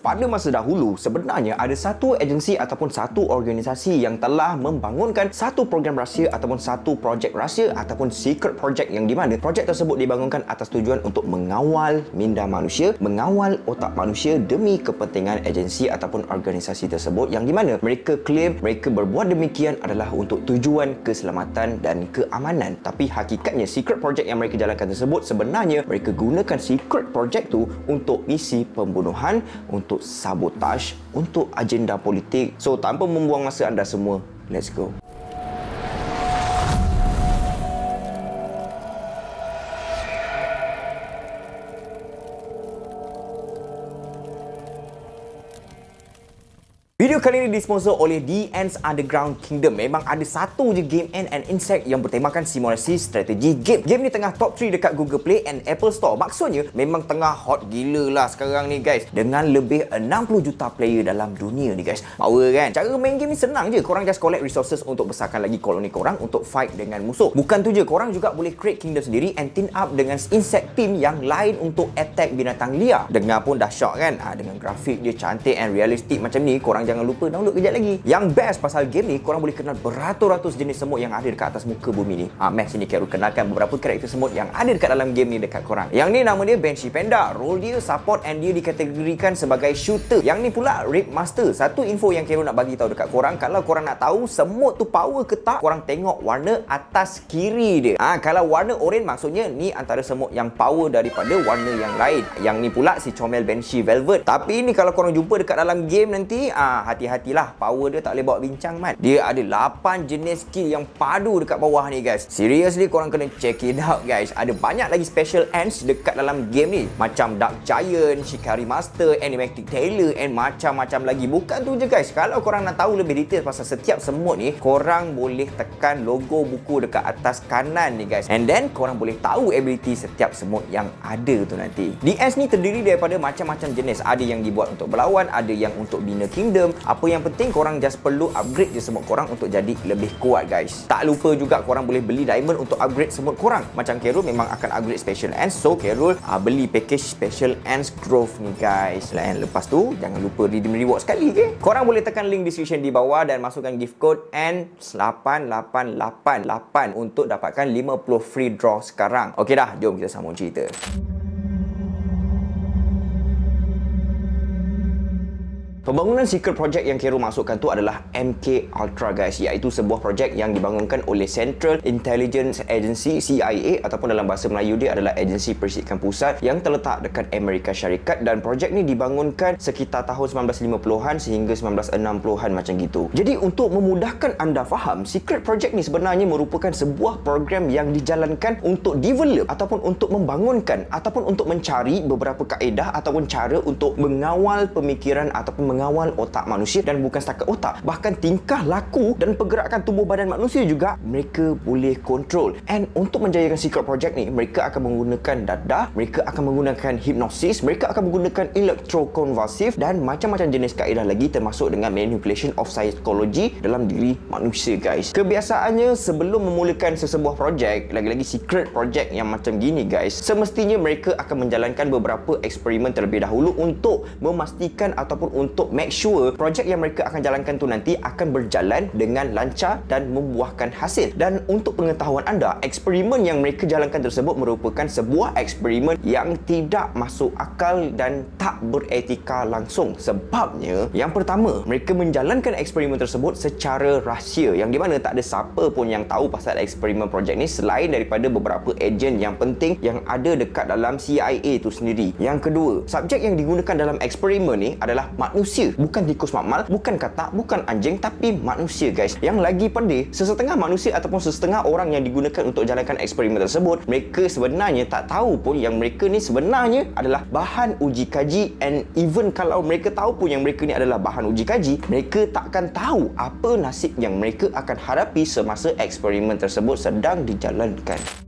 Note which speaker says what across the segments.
Speaker 1: Pada masa dahulu, sebenarnya ada satu agensi ataupun satu organisasi yang telah membangunkan satu program rahsia ataupun satu projek rahsia ataupun secret project, yang di mana projek tersebut dibangunkan atas tujuan untuk mengawal minda manusia, mengawal otak manusia demi kepentingan agensi ataupun organisasi tersebut, yang di mana mereka claim mereka berbuat demikian adalah untuk tujuan keselamatan dan keamanan. Tapi hakikatnya secret project yang mereka jalankan tersebut sebenarnya mereka gunakan secret project tu untuk misi pembunuhan, untuk sabotaj, untuk agenda politik. So tanpa membuang masa anda semua, let's go. Video kali ini disponsor oleh The Ants Underground Kingdom. Memang ada satu je game Ant and Insect yang bertemakan simulasi strategi game. Game ni tengah top 3 dekat Google Play and Apple Store. Maksudnya memang tengah hot gila lah sekarang ni guys. Dengan lebih 60 juta player dalam dunia ni guys. Power kan? Cara main game ni senang je. Korang just collect resources untuk besarkan lagi koloni korang untuk fight dengan musuh. Bukan tu je, korang juga boleh create kingdom sendiri and team up dengan insect team yang lain untuk attack binatang liar. Dengar pun dah shock kan? Dengan grafik dia cantik and realistik macam ni, korang jangan lupa download kejap lagi. Yang best pasal game ni, korang boleh kenal beratus-ratus jenis semut yang ada dekat atas muka bumi ni. Max sini Carol kenalkan beberapa karakter semut yang ada dekat dalam game ni dekat korang. Yang ni nama dia Banshee Panda. Role dia support and dia dikategorikan sebagai shooter. Yang ni pula Raid Master. Satu info yang Carol nak bagi tahu dekat korang, kalau korang nak tahu semut tu power ke tak, korang tengok warna atas kiri dia. Kalau warna oren maksudnya ni antara semut yang power daripada warna yang lain. Yang ni pula si comel Banshee Velvet. Tapi ni kalau korang jumpa dekat dalam game nanti, hati-hatilah, power dia tak boleh bawa bincang man. Dia ada 8 jenis skill yang padu dekat bawah ni guys. Seriously korang kena check it out guys. Ada banyak lagi special ants dekat dalam game ni. Macam Dark Giant, Shikari Master, Animatic Tailor and macam-macam lagi. Bukan tu je guys. Kalau korang nak tahu lebih detail pasal setiap semut ni, korang boleh tekan logo buku dekat atas kanan ni guys. And then korang boleh tahu ability setiap semut yang ada tu nanti. The ants ni terdiri daripada macam-macam jenis. Ada yang dibuat untuk berlawan, ada yang untuk bina kingdom. Apa yang penting korang just perlu upgrade je semut korang untuk jadi lebih kuat guys. Tak lupa juga korang boleh beli diamond untuk upgrade semut korang. Macam Carol memang akan upgrade special ants, so Carol beli package special ants growth ni guys. Dan lepas tu jangan lupa redeem reward sekali ke. Korang boleh tekan link description di bawah dan masukkan gift code ANT8888 untuk dapatkan 50 free draw sekarang. Okey dah, jom kita sambung cerita. Pembangunan secret project yang Carol masukkan tu adalah MK Ultra guys, iaitu sebuah projek yang dibangunkan oleh Central Intelligence Agency CIA ataupun dalam bahasa Melayu dia adalah Agensi Persikan Pusat yang terletak dekat Amerika Syarikat, dan projek ni dibangunkan sekitar tahun 1950-an sehingga 1960-an macam gitu. Jadi untuk memudahkan anda faham, secret project ni sebenarnya merupakan sebuah program yang dijalankan untuk develop ataupun untuk membangunkan ataupun untuk mencari beberapa kaedah ataupun cara untuk mengawal pemikiran ataupun mengawal otak manusia, dan bukan setakat otak, bahkan tingkah laku dan pergerakan tubuh badan manusia juga mereka boleh kontrol. And untuk menjayakan secret project ni, mereka akan menggunakan dadah, mereka akan menggunakan hipnosis, mereka akan menggunakan elektrokonvulsif dan macam-macam jenis kaedah lagi, termasuk dengan manipulation of psychology dalam diri manusia guys. Kebiasaannya sebelum memulakan sesebuah projek, lagi-lagi secret project yang macam gini guys, semestinya mereka akan menjalankan beberapa eksperimen terlebih dahulu untuk memastikan ataupun untuk make sure projek yang mereka akan jalankan tu nanti akan berjalan dengan lancar dan membuahkan hasil. Dan untuk pengetahuan anda, eksperimen yang mereka jalankan tersebut merupakan sebuah eksperimen yang tidak masuk akal dan tak beretika langsung. Sebabnya, yang pertama, mereka menjalankan eksperimen tersebut secara rahsia, yang di mana tak ada siapa pun yang tahu pasal eksperimen projek ni selain daripada beberapa ejen yang penting yang ada dekat dalam CIA tu sendiri. Yang kedua, subjek yang digunakan dalam eksperimen ni adalah manusia. Bukan tikus makmal, bukan katak, bukan anjing, tapi manusia guys. Yang lagi pedih, sesetengah manusia ataupun sesetengah orang yang digunakan untuk jalankan eksperimen tersebut, mereka sebenarnya tak tahu pun yang mereka ni sebenarnya adalah bahan uji kaji. And even kalau mereka tahu pun yang mereka ni adalah bahan uji kaji, mereka takkan tahu apa nasib yang mereka akan hadapi semasa eksperimen tersebut sedang dijalankan.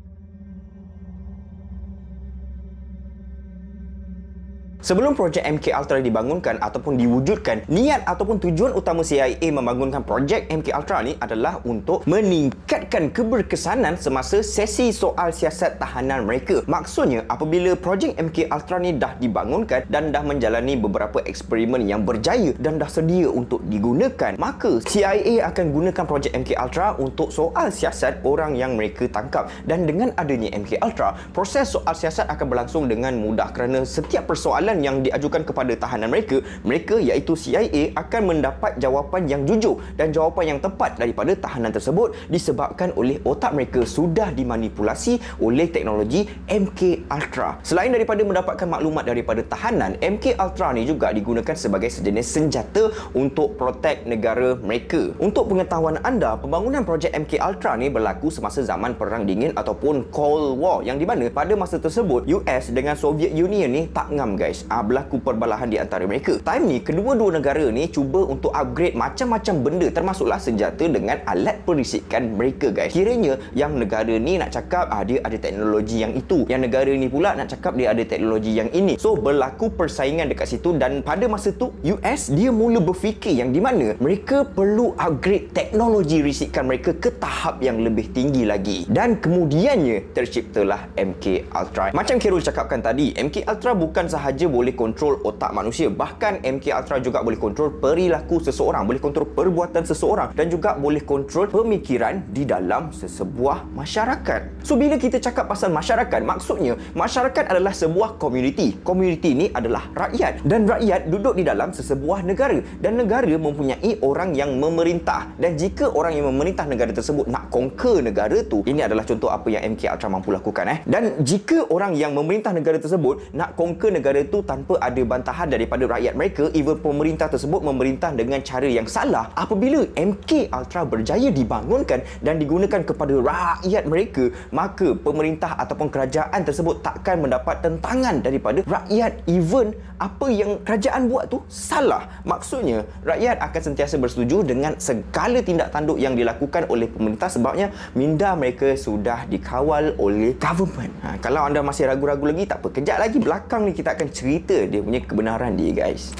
Speaker 1: Sebelum projek MK Ultra dibangunkan ataupun diwujudkan, niat ataupun tujuan utama CIA membangunkan projek MK Ultra ni adalah untuk meningkatkan keberkesanan semasa sesi soal siasat tahanan mereka. Maksudnya, apabila projek MK Ultra ni dah dibangunkan dan dah menjalani beberapa eksperimen yang berjaya dan dah sedia untuk digunakan, maka CIA akan gunakan projek MK Ultra untuk soal siasat orang yang mereka tangkap. Dan dengan adanya MK Ultra, proses soal siasat akan berlangsung dengan mudah kerana setiap persoalan yang diajukan kepada tahanan mereka iaitu CIA akan mendapat jawapan yang jujur dan jawapan yang tepat daripada tahanan tersebut disebabkan oleh otak mereka sudah dimanipulasi oleh teknologi MK Ultra. Selain daripada mendapatkan maklumat daripada tahanan, MK Ultra ni juga digunakan sebagai sejenis senjata untuk protek negara mereka. Untuk pengetahuan anda, pembangunan projek MK Ultra ni berlaku semasa zaman Perang Dingin ataupun Cold War, yang di mana pada masa tersebut US dengan Soviet Union ni tak ngam guys. Berlaku perbalahan di antara mereka. Time ni kedua-dua negara ni cuba untuk upgrade macam-macam benda termasuklah senjata dengan alat perisikan mereka guys. Kiranya yang negara ni nak cakap dia ada teknologi yang itu, yang negara ni pula nak cakap dia ada teknologi yang ini. So berlaku persaingan dekat situ dan pada masa tu US dia mula berfikir yang di mana mereka perlu upgrade teknologi risikan mereka ke tahap yang lebih tinggi lagi. Dan kemudiannya terciptalah MK Ultra. Macam Khairul cakapkan tadi, MK Ultra bukan sahaja boleh kontrol otak manusia, bahkan MK Ultra juga boleh kontrol perilaku seseorang, boleh kontrol perbuatan seseorang dan juga boleh kontrol pemikiran di dalam sesebuah masyarakat. So bila kita cakap pasal masyarakat, maksudnya masyarakat adalah sebuah komuniti. Komuniti ini adalah rakyat dan rakyat duduk di dalam sesebuah negara dan negara mempunyai orang yang memerintah. Dan jika orang yang memerintah negara tersebut nak conquer negara tu, ini adalah contoh apa yang MK Ultra mampu lakukan. Dan jika orang yang memerintah negara tersebut nak conquer negara tu tanpa ada bantahan daripada rakyat mereka, even pemerintah tersebut memerintah dengan cara yang salah, apabila MK Ultra berjaya dibangunkan dan digunakan kepada rakyat mereka, maka pemerintah ataupun kerajaan tersebut takkan mendapat tentangan daripada rakyat even apa yang kerajaan buat tu salah. Maksudnya rakyat akan sentiasa bersetuju dengan segala tindak tanduk yang dilakukan oleh pemerintah sebabnya minda mereka sudah dikawal oleh government. Kalau anda masih ragu-ragu lagi, tak apa, kejap lagi belakang ni kita akan cerita dia punya kebenaran dia guys.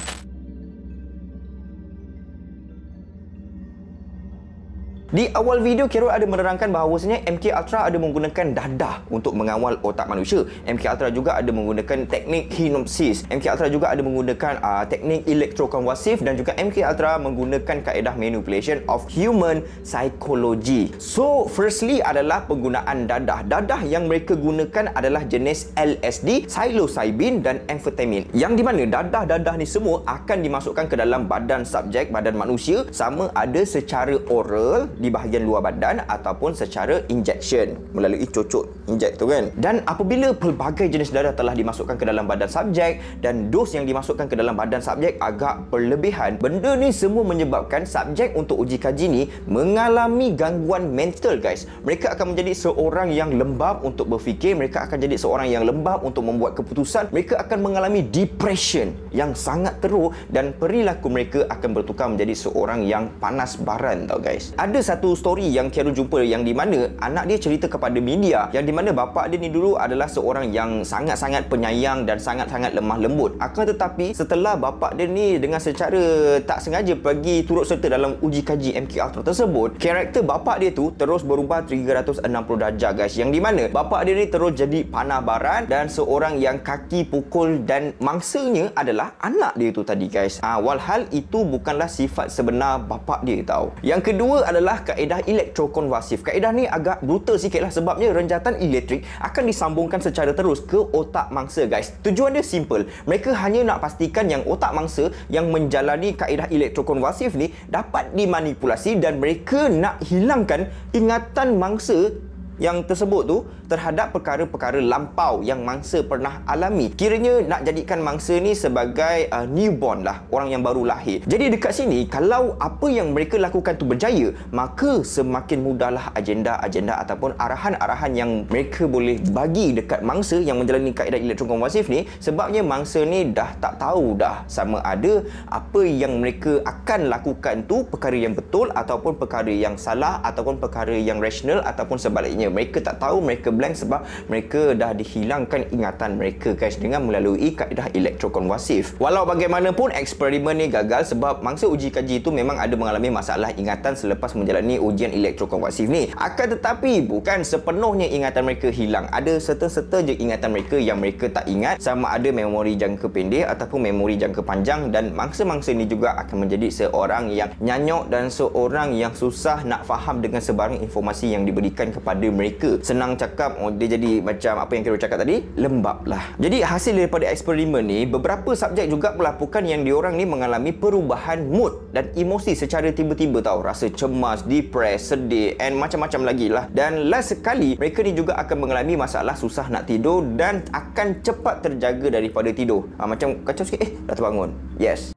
Speaker 1: Di awal video, Khairul ada menerangkan bahawasanya MK Ultra ada menggunakan dadah untuk mengawal otak manusia. MK Ultra juga ada menggunakan teknik hipnosis. MK Ultra juga ada menggunakan teknik elektrokonvulsif dan juga MK Ultra menggunakan kaedah manipulation of human psychology. So, firstly adalah penggunaan dadah. Dadah yang mereka gunakan adalah jenis LSD, psilocybin dan amfetamin. Yang di mana dadah-dadah ni semua akan dimasukkan ke dalam badan subjek, badan manusia, sama ada secara oral di bahagian luar badan ataupun secara injection melalui cocok injek tu kan. Dan apabila pelbagai jenis dadah telah dimasukkan ke dalam badan subjek dan dos yang dimasukkan ke dalam badan subjek agak berlebihan, benda ni semua menyebabkan subjek untuk uji kaji ni mengalami gangguan mental guys. Mereka akan menjadi seorang yang lembab untuk berfikir, mereka akan jadi seorang yang lembab untuk membuat keputusan, mereka akan mengalami depression yang sangat teruk dan perilaku mereka akan bertukar menjadi seorang yang panas baran tau guys. Ada satu story yang Khairul jumpa yang di mana anak dia cerita kepada media yang di mana bapa dia ni dulu adalah seorang yang sangat-sangat penyayang dan sangat-sangat lemah lembut. Akan tetapi setelah bapa dia ni dengan secara tak sengaja pergi turut serta dalam uji kaji MK Ultra tersebut, karakter bapa dia tu terus berubah 360 darjah guys. Yang di mana bapa dia ni terus jadi panah baran dan seorang yang kaki pukul dan mangsanya adalah anak dia tu tadi guys. Walhal itu bukanlah sifat sebenar bapa dia tau. Yang kedua adalah kaedah elektrokonvulsif. Kaedah ni agak brutal sikit lah sebabnya renjatan elektrik akan disambungkan secara terus ke otak mangsa guys. Tujuan dia simple. Mereka hanya nak pastikan yang otak mangsa yang menjalani kaedah elektrokonvulsif ni dapat dimanipulasi dan mereka nak hilangkan ingatan mangsa yang tersebut tu terhadap perkara-perkara lampau yang mangsa pernah alami. Kiranya nak jadikan mangsa ni sebagai newborn lah, orang yang baru lahir. Jadi dekat sini, kalau apa yang mereka lakukan tu berjaya, maka semakin mudahlah agenda-agenda ataupun arahan-arahan yang mereka boleh bagi dekat mangsa yang menjalani kaedah elektrokonvulsif ni. Sebabnya mangsa ni dah tak tahu dah sama ada apa yang mereka akan lakukan tu perkara yang betul ataupun perkara yang salah ataupun perkara yang rasional ataupun sebaliknya. Mereka tak tahu mereka blank sebab mereka dah dihilangkan ingatan mereka guys dengan melalui kaedah elektrokonvulsif. Walau bagaimanapun eksperimen ni gagal sebab mangsa uji kaji itu memang ada mengalami masalah ingatan selepas menjalani ujian elektrokonvulsif ni. Akan tetapi bukan sepenuhnya ingatan mereka hilang. Ada serta-serta je ingatan mereka yang mereka tak ingat, sama ada memori jangka pendek ataupun memori jangka panjang, dan mangsa-mangsa ni juga akan menjadi seorang yang nyanyok dan seorang yang susah nak faham dengan sebarang informasi yang diberikan kepada mereka. Senang cakap, dia jadi macam apa yang kita cakap tadi, lembab lah. Jadi hasil daripada eksperimen ni, beberapa subjek juga melaporkan yang diorang ni mengalami perubahan mood dan emosi secara tiba-tiba tau. Rasa cemas, depres, sedih and macam-macam lagi lah. Dan last sekali, mereka ni juga akan mengalami masalah susah nak tidur dan akan cepat terjaga daripada tidur. Macam kacau sikit, dah terbangun. Yes.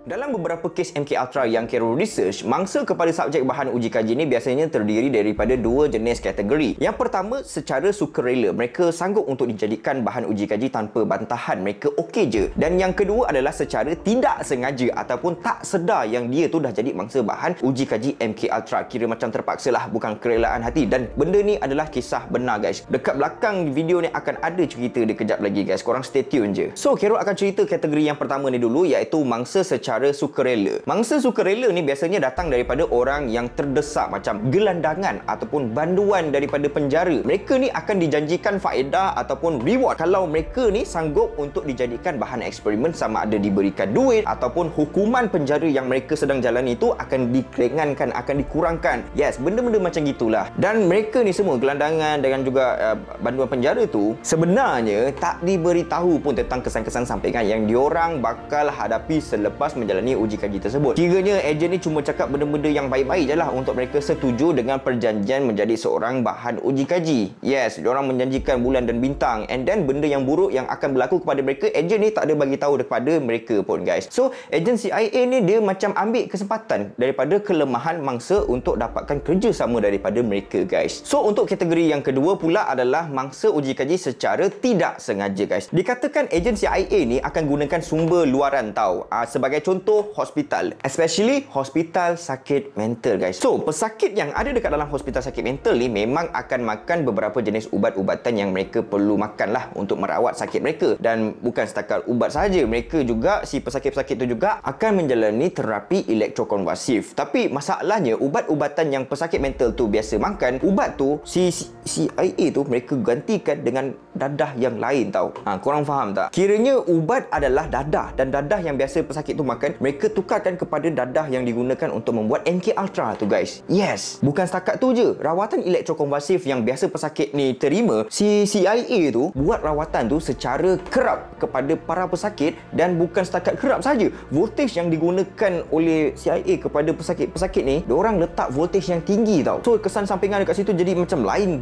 Speaker 1: Dalam beberapa kes MK Ultra yang Kero research, mangsa kepada subjek bahan uji kaji ni biasanya terdiri daripada dua jenis kategori. Yang pertama, secara sukarela, mereka sanggup untuk dijadikan bahan uji kaji tanpa bantahan, mereka okey je. Dan yang kedua adalah secara tidak sengaja ataupun tak sedar yang dia tu dah jadi mangsa bahan uji kaji MK Ultra. Kira macam terpaksa lah, bukan kerelaan hati. Dan benda ni adalah kisah benar guys. Dekat belakang video ni akan ada cerita dia kejap lagi guys. Korang stay tune je. So, Kero akan cerita kategori yang pertama ni dulu, iaitu mangsa secara sukarela. Mangsa sukarela ni biasanya datang daripada orang yang terdesak, macam gelandangan ataupun banduan daripada penjara. Mereka ni akan dijanjikan faedah ataupun reward kalau mereka ni sanggup untuk dijadikan bahan eksperimen, sama ada diberikan duit ataupun hukuman penjara yang mereka sedang jalani itu akan dikeringankan, akan dikurangkan. Yes, benda-benda macam gitulah. Dan mereka ni semua, gelandangan dengan juga banduan penjara tu, sebenarnya tak diberitahu pun tentang kesan-kesan sampingan yang diorang bakal hadapi selepas menjalani uji kaji tersebut. Kiranya ejen ni cuma cakap benda-benda yang baik-baik je lah untuk mereka setuju dengan perjanjian menjadi seorang bahan uji kaji. Yes, diorang menjanjikan bulan dan bintang, and then benda yang buruk yang akan berlaku kepada mereka, ejen ni tak ada bagi tahu kepada mereka pun guys. So, ejen CIA ni dia macam ambil kesempatan daripada kelemahan mangsa untuk dapatkan kerjasama daripada mereka guys. So, untuk kategori yang kedua pula adalah mangsa uji kaji secara tidak sengaja guys. Dikatakan ejen CIA ni akan gunakan sumber luaran tau. Sebagai contoh, hospital, especially hospital sakit mental guys. So, pesakit yang ada dekat dalam hospital sakit mental ni memang akan makan beberapa jenis ubat-ubatan yang mereka perlu makan lah untuk merawat sakit mereka. Dan bukan setakat ubat sahaja, mereka juga, si pesakit-pesakit tu juga akan menjalani terapi elektrokonvulsif. Tapi masalahnya, ubat-ubatan yang pesakit mental tu biasa makan, ubat tu si CIA tu mereka gantikan dengan dadah yang lain tau. Korang faham tak? Kiranya ubat adalah dadah, dan dadah yang biasa pesakit tu makan, mereka tukarkan kepada dadah yang digunakan untuk membuat MK Ultra tu guys. Yes, bukan setakat tu je. Rawatan elektrokonvulsif yang biasa pesakit ni terima, si CIA tu buat rawatan tu secara kerap kepada para pesakit. Dan bukan setakat kerap saja, voltage yang digunakan oleh CIA kepada pesakit-pesakit ni, diorang letak voltage yang tinggi tau. So, kesan sampingan dekat situ jadi macam lain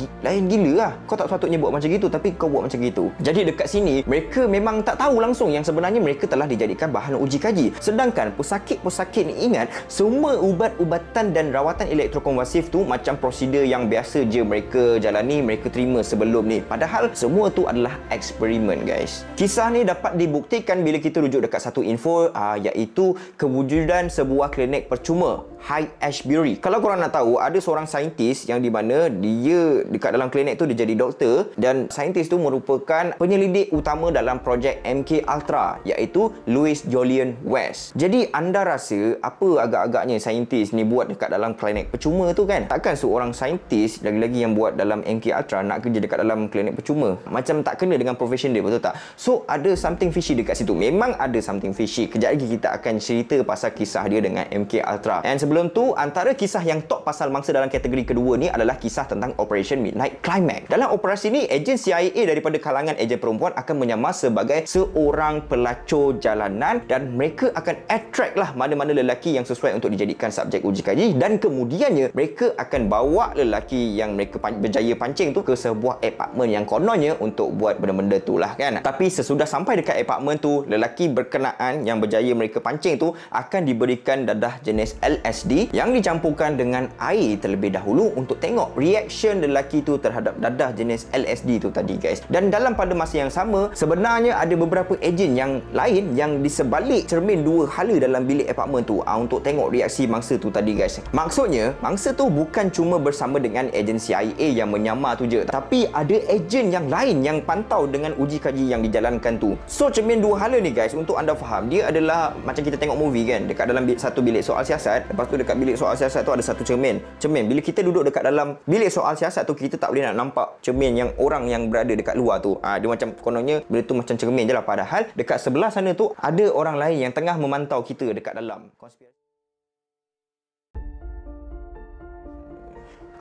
Speaker 1: gila lah. Kau tak sepatutnya buat macam gitu, tapi kau buat macam gitu. Jadi dekat sini, mereka memang tak tahu langsung yang sebenarnya mereka telah dijadikan bahan uji kaji. Sedangkan pesakit-pesakit ni ingat, semua ubat-ubatan dan rawatan elektrokonvulsif tu macam prosedur yang biasa je mereka jalani, mereka terima sebelum ni. Padahal semua tu adalah eksperimen guys. Kisah ni dapat dibuktikan bila kita rujuk dekat satu info, iaitu kewujudan sebuah klinik percuma, High Ashbury. Kalau korang nak tahu, ada seorang saintis yang di mana dia dekat dalam klinik tu dia jadi doktor, dan saintis tu merupakan penyelidik utama dalam projek MK Ultra, iaitu Louis Jolyon West. Jadi anda rasa apa agak-agaknya saintis ni buat dekat dalam klinik percuma tu kan? Takkan seorang saintis, lagi-lagi yang buat dalam MK Ultra, nak kerja dekat dalam klinik percuma? Macam tak kena dengan profession dia, betul tak? So, ada something fishy dekat situ. Memang ada something fishy. Kejap lagi kita akan cerita pasal kisah dia dengan MK Ultra. And sebelum tu, antara kisah yang top pasal mangsa dalam kategori kedua ni adalah kisah tentang Operation Midnight Climax. Dalam operasi ni, ejen CIA daripada kalangan ejen perempuan akan menyamar sebagai seorang pelacur jalanan, dan mereka akan attract lah mana-mana lelaki yang sesuai untuk dijadikan subjek uji kaji, dan kemudiannya mereka akan bawa lelaki yang mereka berjaya pancing tu ke sebuah apartment yang kononnya untuk buat benda-benda tu lah kan. Tapi sesudah sampai dekat apartment tu, lelaki berkenaan yang berjaya mereka pancing tu akan diberikan dadah jenis LSD yang dicampurkan dengan air terlebih dahulu untuk tengok reaction lelaki tu terhadap dadah jenis LSD tu tadi guys. Dan dalam pada masa yang sama, sebenarnya ada beberapa ejen yang lain yang di sebalik cermin dua hala dalam bilik apartmen tu untuk tengok reaksi mangsa tu tadi guys. Maksudnya, mangsa tu bukan cuma bersama dengan ejen CIA yang menyamar tu je, tapi ada ejen yang lain yang pantau dengan uji kaji yang dijalankan tu. So cermin dua hala ni guys, untuk anda faham, dia adalah macam kita tengok movie kan, dekat dalam satu bilik soal siasat, lepas tu dekat bilik soal siasat tu ada satu cermin. Bila kita duduk dekat dalam bilik soal siasat tu, kita tak boleh nak nampak cermin yang orang yang berada dekat luar tu. Dia macam kononnya benda tu macam cermin je lah, padahal dekat sebelah sana tu ada orang lain yang tengah memantau kita dekat dalam konspirasi.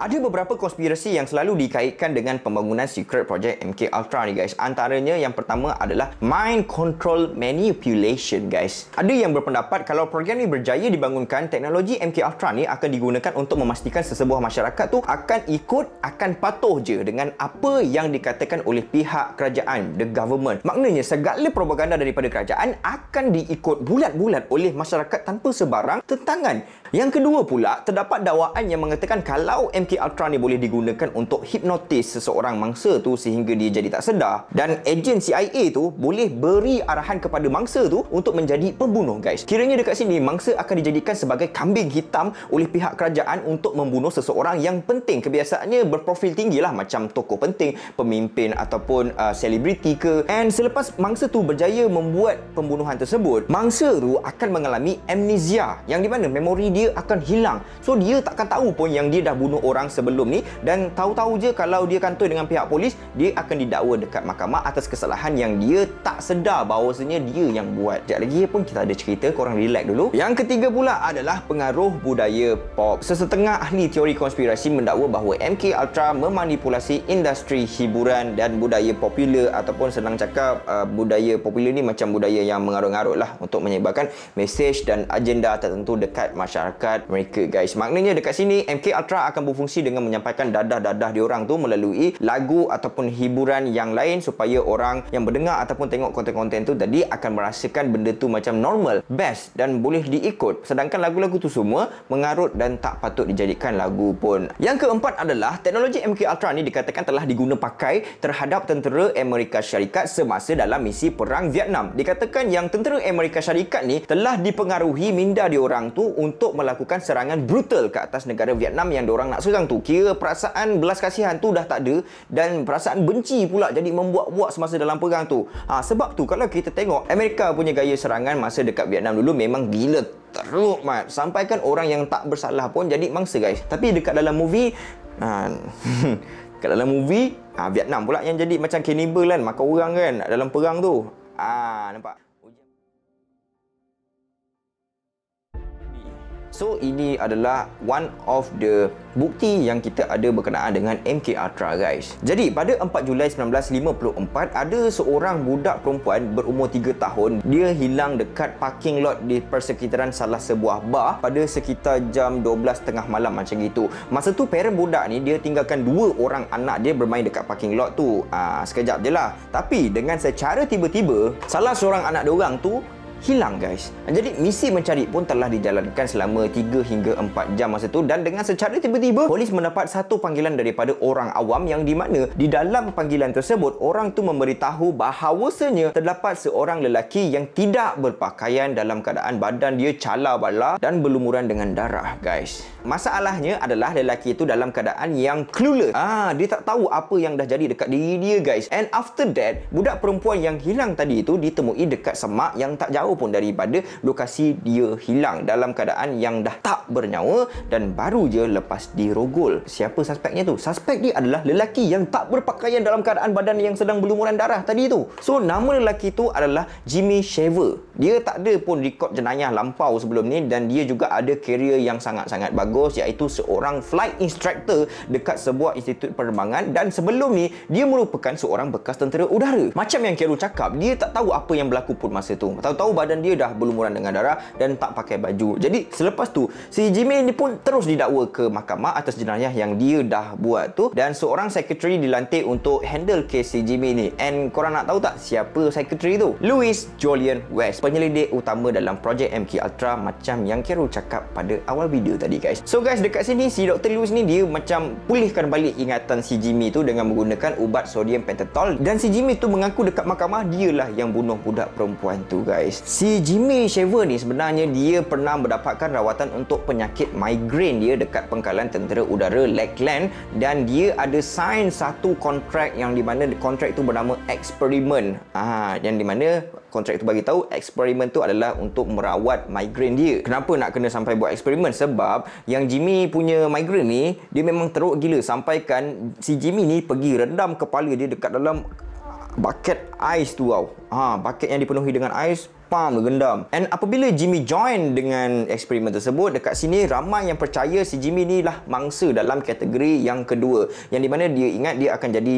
Speaker 1: Ada beberapa konspirasi yang selalu dikaitkan dengan pembangunan secret project MK Ultra ni guys. Antaranya yang pertama adalah mind control manipulation guys. Ada yang berpendapat kalau program ni berjaya dibangunkan, teknologi MK Ultra ni akan digunakan untuk memastikan sesebuah masyarakat tu akan patuh je dengan apa yang dikatakan oleh pihak kerajaan, the government. Maknanya segala propaganda daripada kerajaan akan diikut bulat-bulat oleh masyarakat tanpa sebarang tentangan. Yang kedua pula, terdapat dakwaan yang mengatakan kalau MK Ultra ni boleh digunakan untuk hipnotis seseorang mangsa tu sehingga dia jadi tak sedar, dan ejen CIA tu boleh beri arahan kepada mangsa tu untuk menjadi pembunuh guys. Kiranya dekat sini mangsa akan dijadikan sebagai kambing hitam oleh pihak kerajaan untuk membunuh seseorang yang penting. Kebiasaannya berprofil tinggi lah, macam tokoh penting, pemimpin ataupun selebriti ke. And selepas mangsa tu berjaya membuat pembunuhan tersebut, mangsa tu akan mengalami amnesia, yang di mana memori dia akan hilang. So dia takkan tahu pun yang dia dah bunuh orang sebelum ni, dan tahu-tahu je kalau dia kantoi dengan pihak polis, dia akan didakwa dekat mahkamah atas kesalahan yang dia tak sedar bahawasanya dia yang buat. Sekejap lagi pun kita ada cerita, korang relax dulu. Yang ketiga pula adalah pengaruh budaya pop. Sesetengah ahli teori konspirasi mendakwa bahawa MK Ultra memanipulasi industri hiburan dan budaya popular, ataupun senang cakap budaya popular ni macam budaya yang mengarut-ngarut lah, untuk menyebarkan mesej dan agenda tertentu dekat masyarakat mereka guys. Maknanya dekat sini MK Ultra akan berfungsi dengan menyampaikan dadah-dadah diorang tu melalui lagu ataupun hiburan yang lain, supaya orang yang mendengar ataupun tengok konten-konten tu tadi akan merasakan benda tu macam normal, best dan boleh diikut. Sedangkan lagu-lagu tu semua mengarut dan tak patut dijadikan lagu pun. Yang keempat adalah teknologi MK Ultra ni dikatakan telah diguna pakai terhadap tentera Amerika Syarikat semasa dalam misi perang Vietnam. Dikatakan yang tentera Amerika Syarikat ni telah dipengaruhi minda diorang tu untuk melakukan serangan brutal ke atas negara Vietnam yang diorang nak serang tu. Kira perasaan belas kasihan tu dah tak ada, dan perasaan benci pula jadi membuat-buat semasa dalam perang tu. Sebab tu kalau kita tengok Amerika punya gaya serangan masa dekat Vietnam dulu memang gila teruk mat. Sampai kan orang yang tak bersalah pun jadi mangsa guys. Tapi dekat dalam movie Vietnam pula yang jadi macam cannibal kan, makan orang kan dalam perang tu. Nampak? So ini adalah one of the bukti yang kita ada berkenaan dengan MK Ultra guys. Jadi pada 4 Julai 1954 ada seorang budak perempuan berumur 3 tahun. Dia hilang dekat parking lot di persekitaran salah sebuah bar pada sekitar jam 12.30 malam macam gitu. Masa tu parent budak ni dia tinggalkan 2 orang anak dia bermain dekat parking lot tu. Sekejap je lah. Tapi dengan secara tiba-tiba salah seorang anak diorang tu hilang guys. Jadi misi mencari pun telah dijalankan selama 3 hingga 4 jam masa tu, dan dengan secara tiba-tiba polis mendapat satu panggilan daripada orang awam, yang di mana di dalam panggilan tersebut orang tu memberitahu bahawasanya terdapat seorang lelaki yang tidak berpakaian dalam keadaan badan dia cala bala dan berlumuran dengan darah guys. Masalahnya adalah lelaki itu dalam keadaan yang clueless. Dia tak tahu apa yang dah jadi dekat diri dia guys. And after that, budak perempuan yang hilang tadi itu ditemui dekat semak yang tak jauh pun daripada lokasi dia hilang, dalam keadaan yang dah tak bernyawa dan baru je lepas dirogol. Siapa suspeknya tu? Suspek dia adalah lelaki yang tak berpakaian dalam keadaan badan yang sedang berlumuran darah tadi tu. So nama lelaki tu adalah Jimmy Shaver. Dia tak ada pun rekod jenayah lampau sebelum ni, dan dia juga ada kerjaya yang sangat-sangat bagus, iaitu seorang flight instructor dekat sebuah institut penerbangan, dan sebelum ni dia merupakan seorang bekas tentera udara. Macam yang Khairul cakap, dia tak tahu apa yang berlaku pun masa tu. Tahu-tahu badan dia dah berlumuran dengan darah dan tak pakai baju. Jadi selepas tu si Jimmy ni pun terus didakwa ke mahkamah atas jenayah yang dia dah buat tu, dan seorang sekretari dilantik untuk handle kes si Jimmy ni. And korang nak tahu tak siapa sekretari tu? Louis Jolyon West, penyelidik utama dalam projek MK Ultra, macam yang Khairul cakap pada awal video tadi guys. So guys, dekat sini si Dr. Louis ni dia macam pulihkan balik ingatan si Jimmy tu dengan menggunakan ubat sodium pentothal, dan si Jimmy tu mengaku dekat mahkamah dialah yang bunuh budak perempuan tu guys. Si Jimmy Shaver ni sebenarnya dia pernah mendapatkan rawatan untuk penyakit migraine dia dekat Pangkalan Tentera Udara Lakeland, dan dia ada sign satu kontrak yang di mana kontrak itu bernama eksperimen. Yang di mana kontrak itu bagi tahu eksperimen tu adalah untuk merawat migraine dia. Kenapa nak kena sampai buat eksperimen? Sebab yang Jimmy punya migraine ni dia memang teruk gila, sampaikan si Jimmy ni pergi rendam kepala dia dekat dalam bucket ais tu tau. Bucket yang dipenuhi dengan ais, dia gendam. And apabila Jimmy join dengan eksperimen tersebut, dekat sini ramai yang percaya si Jimmy ni lah mangsa dalam kategori yang kedua, yang di mana dia ingat dia akan jadi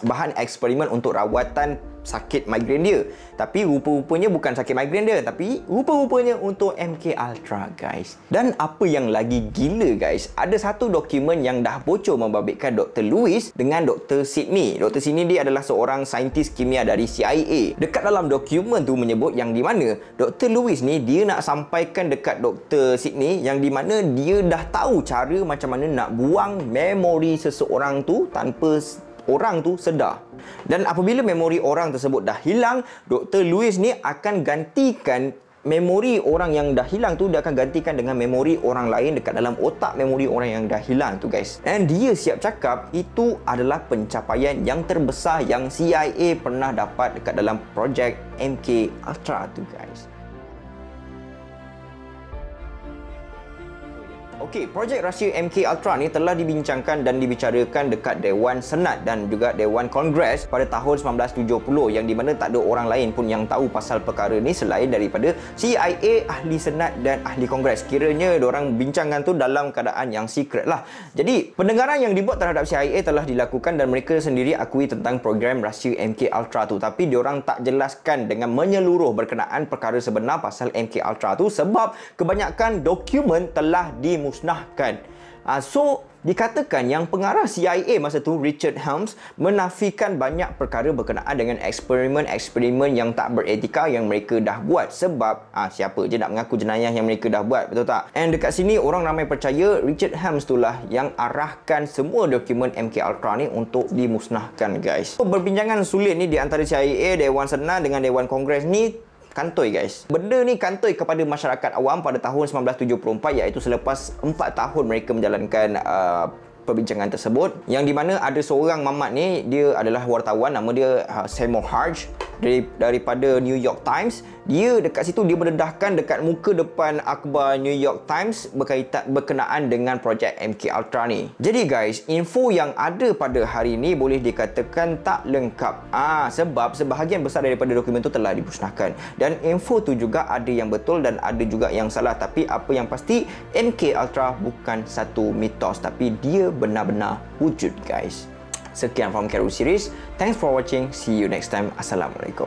Speaker 1: bahan eksperimen untuk rawatan sakit migraine dia. Tapi rupa-rupanya bukan sakit migraine dia, tapi rupa-rupanya untuk MK Ultra, guys. Dan apa yang lagi gila, guys, ada satu dokumen yang dah bocor membabitkan Dr. Lewis dengan Dr. Sidney. Dr. Sidney dia adalah seorang saintis kimia dari CIA. Dekat dalam dokumen tu menyebut yang di mana Dr. Lewis ni dia nak sampaikan dekat Dr. Sidney yang di mana dia dah tahu cara macam mana nak buang memori seseorang tu tanpa orang tu sedar. Dan apabila memori orang tersebut dah hilang, Dr. Lewis ni akan gantikan memori orang yang dah hilang tu, dia akan gantikan dengan memori orang lain dekat dalam otak memori orang yang dah hilang tu, guys. Dan dia siap cakap itu adalah pencapaian yang terbesar yang CIA pernah dapat dekat dalam projek MK Ultra tu, guys. Okey, projek rahsia MK Ultra ni telah dibincangkan dan dibicarakan dekat Dewan Senat dan juga Dewan Kongres pada tahun 1970, yang di mana tak ada orang lain pun yang tahu pasal perkara ni selain daripada CIA, ahli Senat dan ahli Kongres. Kiranya diorang bincangkan tu dalam keadaan yang secret lah. Jadi, pendengaran yang dibuat terhadap CIA telah dilakukan dan mereka sendiri akui tentang program rahsia MK Ultra tu, tapi diorang tak jelaskan dengan menyeluruh berkenaan perkara sebenar pasal MK Ultra tu sebab kebanyakan dokumen telah dimusnahkan. So dikatakan yang pengarah CIA masa tu, Richard Helms, menafikan banyak perkara berkenaan dengan eksperimen-eksperimen yang tak beretika yang mereka dah buat. Sebab siapa je nak mengaku jenayah yang mereka dah buat, betul tak? And dekat sini orang ramai percaya Richard Helms itulah yang arahkan semua dokumen MK Ultra ni untuk dimusnahkan, guys. So, berbincangan sulit ni di antara CIA, Dewan Senat dengan Dewan Kongres ni kantoi, guys. Benda ni kantoi kepada masyarakat awam pada tahun 1974, iaitu selepas 4 tahun mereka menjalankan perbincangan tersebut, yang di mana ada seorang mamat ni, dia adalah wartawan, nama dia Seymour Hersh daripada New York Times. Dia dekat situ dia mendedahkan dekat muka depan akhbar New York Times berkenaan dengan projek MK Ultra ni. Jadi guys, info yang ada pada hari ni boleh dikatakan tak lengkap. Sebab sebahagian besar daripada dokumen tu telah dimusnahkan. Dan info tu juga ada yang betul dan ada juga yang salah. Tapi apa yang pasti, MK Ultra bukan satu mitos, tapi dia benar-benar wujud, guys. Sekian from Carew Series. Thanks for watching. See you next time. Assalamualaikum.